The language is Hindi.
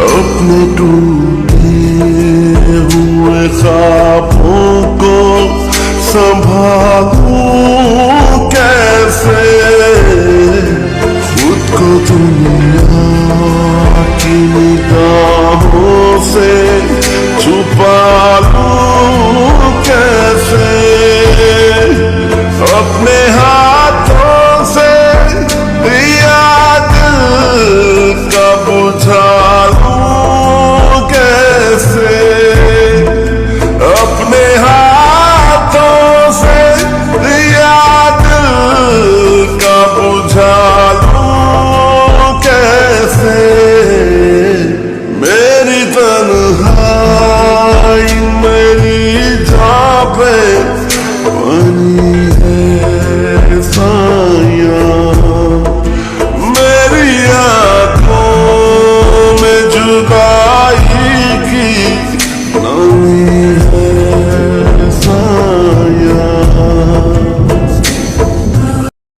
अपने टूटे हुए ख्वाबों को संभालूं कैसे, खुद को दुनिया की निगाहों से छुपा लूं कैसे, अपने हाथों से याद का बुझा लूं कैसे, अपने हाथों से याद का बुझा लूं कैसे। मेरी तन्हाई मेरी जान पे बनी है सायां, मेरी आंखों में जुदाई की नमी